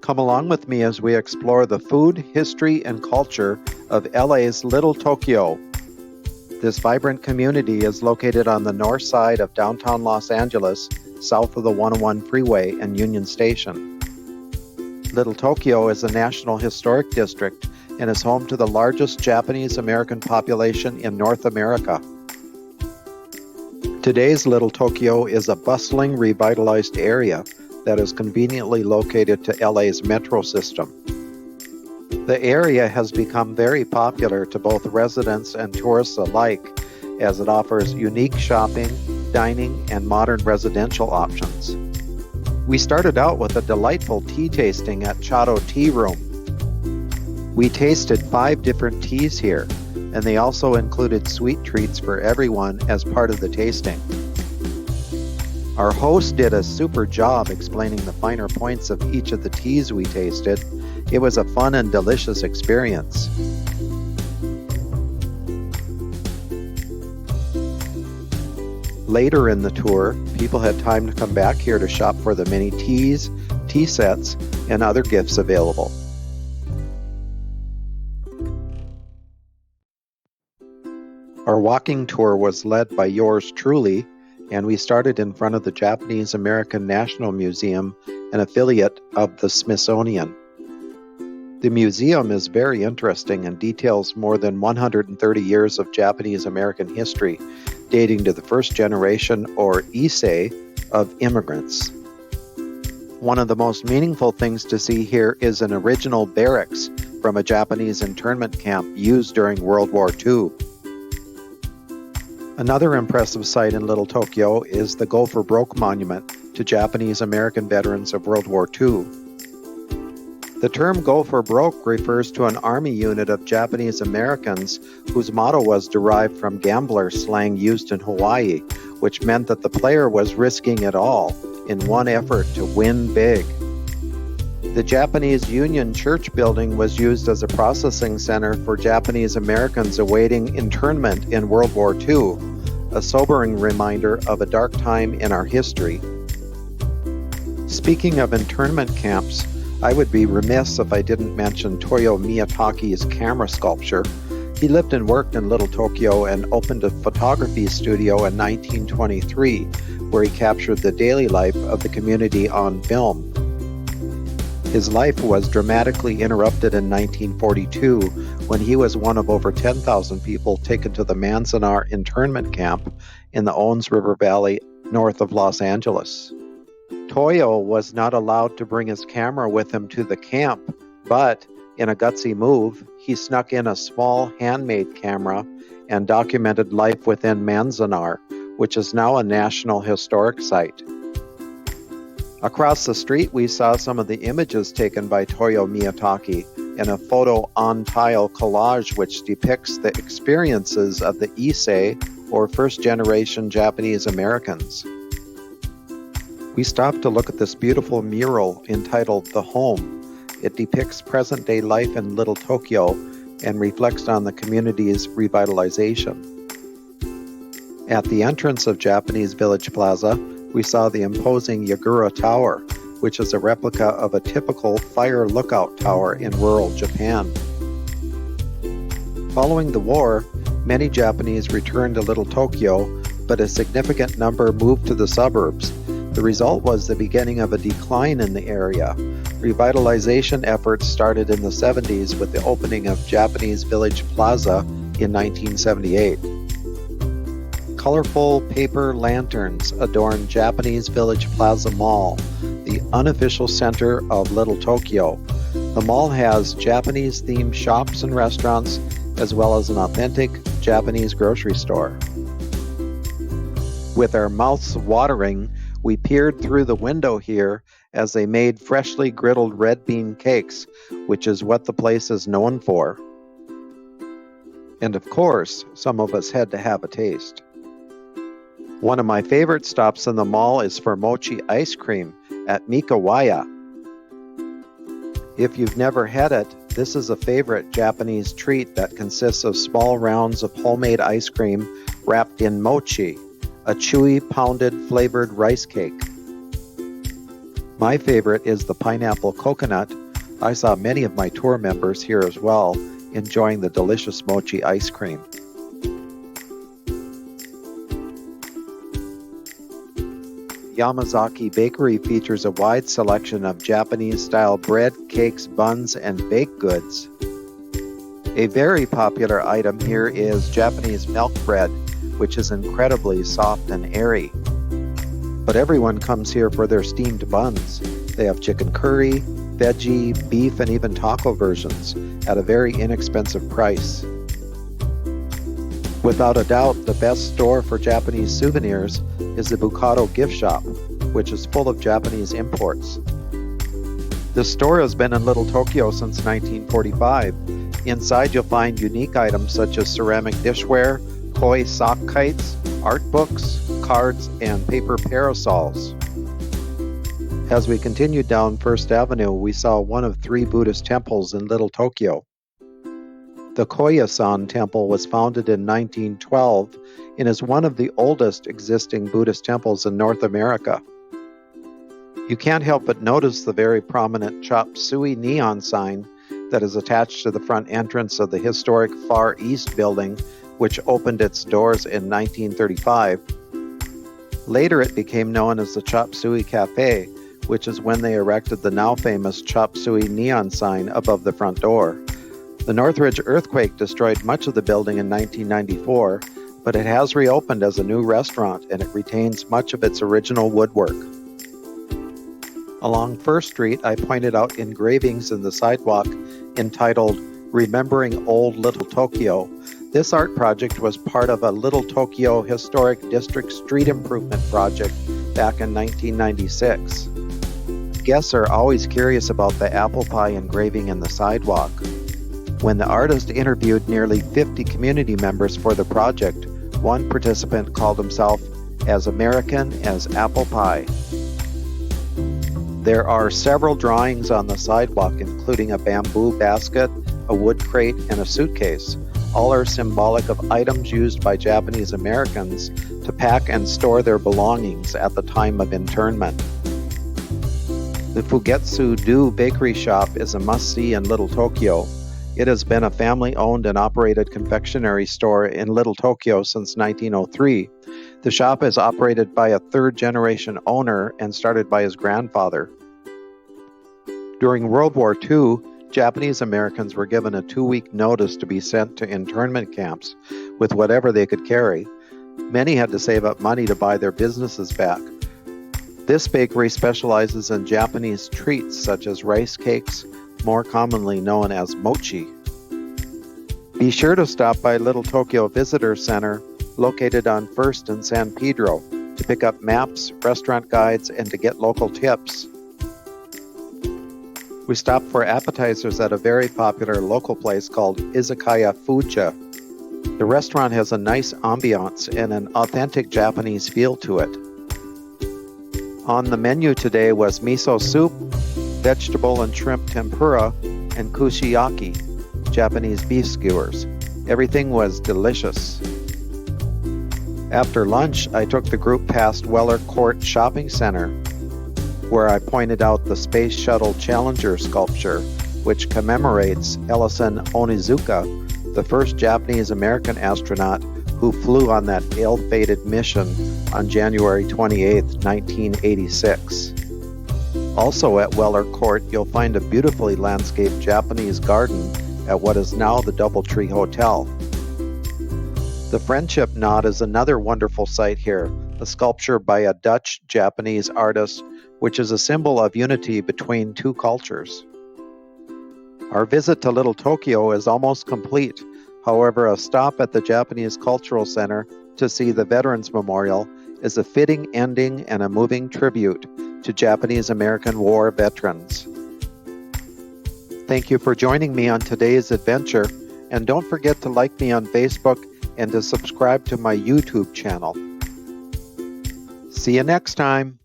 Come along with me as we explore the food, history, and culture of LA's Little Tokyo. This vibrant community is located on the north side of downtown Los Angeles, south of the 101 freeway and Union Station. Little Tokyo is a National Historic District and is home to the largest Japanese American population in North America. Today's Little Tokyo is a bustling, revitalized area that is conveniently located to LA's metro system. The area has become very popular to both residents and tourists alike as it offers unique shopping, dining, and modern residential options. We started out with a delightful tea tasting at Chado Tea Room. We tasted 5 different teas here, and they also included sweet treats for everyone as part of the tasting. Our host did a super job explaining the finer points of each of the teas we tasted. It was a fun and delicious experience. Later in the tour, people had time to come back here to shop for the many teas, tea sets, and other gifts available. Our walking tour was led by yours truly, and we started in front of the Japanese American National Museum, an affiliate of the Smithsonian. The museum is very interesting and details more than 130 years of Japanese American history, dating to the first generation, or Issei, of immigrants. One of the most meaningful things to see here is an original barracks from a Japanese internment camp used during World War II. Another impressive sight in Little Tokyo is the Go for Broke monument to Japanese American veterans of World War II. The term Go for Broke refers to an army unit of Japanese Americans whose motto was derived from gambler slang used in Hawaii, which meant that the player was risking it all in one effort to win big. The Japanese Union Church building was used as a processing center for Japanese Americans awaiting internment in World War II, a sobering reminder of a dark time in our history. Speaking of internment camps, I would be remiss if I didn't mention Toyo Miyatake's camera sculpture. He lived and worked in Little Tokyo and opened a photography studio in 1923, where he captured the daily life of the community on film. His life was dramatically interrupted in 1942 when he was one of over 10,000 people taken to the Manzanar internment camp in the Owens River Valley north of Los Angeles. Toyo was not allowed to bring his camera with him to the camp, but in a gutsy move, he snuck in a small handmade camera and documented life within Manzanar, which is now a National Historic Site. Across the street, we saw some of the images taken by Toyo Miyatake in a photo-on-tile collage which depicts the experiences of the Issei, or first-generation Japanese Americans. We stopped to look at this beautiful mural entitled The Home. It depicts present-day life in Little Tokyo and reflects on the community's revitalization. At the entrance of Japanese Village Plaza, we saw the imposing Yagura Tower, which is a replica of a typical fire lookout tower in rural Japan. Following the war, many Japanese returned to Little Tokyo, but a significant number moved to the suburbs. The result was the beginning of a decline in the area. Revitalization efforts started in the 70s with the opening of Japanese Village Plaza in 1978. Colorful paper lanterns adorn Japanese Village Plaza Mall, the unofficial center of Little Tokyo. The mall has Japanese-themed shops and restaurants, as well as an authentic Japanese grocery store. With our mouths watering, we peered through the window here as they made freshly griddled red bean cakes, which is what the place is known for. And of course, some of us had to have a taste. One of my favorite stops in the mall is for mochi ice cream at Mikawaya. If you've never had it, this is a favorite Japanese treat that consists of small rounds of homemade ice cream wrapped in mochi, a chewy, pounded, flavored rice cake. My favorite is the pineapple coconut. I saw many of my tour members here as well, enjoying the delicious mochi ice cream. Yamazaki Bakery features a wide selection of Japanese-style bread, cakes, buns, and baked goods. A very popular item here is Japanese milk bread, which is incredibly soft and airy. But everyone comes here for their steamed buns. They have chicken curry, veggie, beef, and even taco versions at a very inexpensive price. Without a doubt, the best store for Japanese souvenirs is the Bukado gift shop, which is full of Japanese imports. This store has been in Little Tokyo since 1945. Inside you'll find unique items such as ceramic dishware, koi sock kites, art books, cards, and paper parasols. As we continued down First Avenue, we saw one of 3 Buddhist temples in Little Tokyo. The Koyasan Temple was founded in 1912 and is one of the oldest existing Buddhist temples in North America. You can't help but notice the very prominent Chop Suey neon sign that is attached to the front entrance of the historic Far East building, which opened its doors in 1935. Later it became known as the Chop Suey Cafe, which is when they erected the now famous Chop Suey neon sign above the front door. The Northridge earthquake destroyed much of the building in 1994, but it has reopened as a new restaurant and it retains much of its original woodwork. Along First Street, I pointed out engravings in the sidewalk entitled Remembering Old Little Tokyo. This art project was part of a Little Tokyo Historic District street improvement project back in 1996. Guests are always curious about the apple pie engraving in the sidewalk. When the artist interviewed nearly 50 community members for the project, one participant called himself as American as apple pie. There are several drawings on the sidewalk, including a bamboo basket, a wood crate, and a suitcase. All are symbolic of items used by Japanese Americans to pack and store their belongings at the time of internment. The Fugetsu-do bakery shop is a must-see in Little Tokyo. It has been a family-owned and operated confectionery store in Little Tokyo since 1903. The shop is operated by a third-generation owner and started by his grandfather. During World War II, Japanese Americans were given a 2-week notice to be sent to internment camps with whatever they could carry. Many had to save up money to buy their businesses back. This bakery specializes in Japanese treats such as rice cakes, more commonly known as mochi. Be sure to stop by Little Tokyo Visitor Center, located on First and San Pedro, to pick up maps, restaurant guides, and to get local tips. We stopped for appetizers at a very popular local place called Izakaya Fujiya. The restaurant has a nice ambiance and an authentic Japanese feel to it. On the menu today was miso soup, vegetable and shrimp tempura, and kushiyaki, Japanese beef skewers. Everything was delicious. After lunch, I took the group past Weller Court Shopping Center, where I pointed out the Space Shuttle Challenger sculpture, which commemorates Ellison Onizuka, the first Japanese-American astronaut who flew on that ill-fated mission on January 28, 1986. Also at Weller Court, you'll find a beautifully landscaped Japanese garden at what is now the Doubletree Hotel. The Friendship Knot is another wonderful sight here, a sculpture by a Dutch-Japanese artist, which is a symbol of unity between two cultures. Our visit to Little Tokyo is almost complete. However, a stop at the Japanese Cultural Center to see the Veterans Memorial is a fitting ending and a moving tribute to Japanese-American war veterans. Thank you for joining me on today's adventure, and don't forget to like me on Facebook and to subscribe to my YouTube channel. See you next time.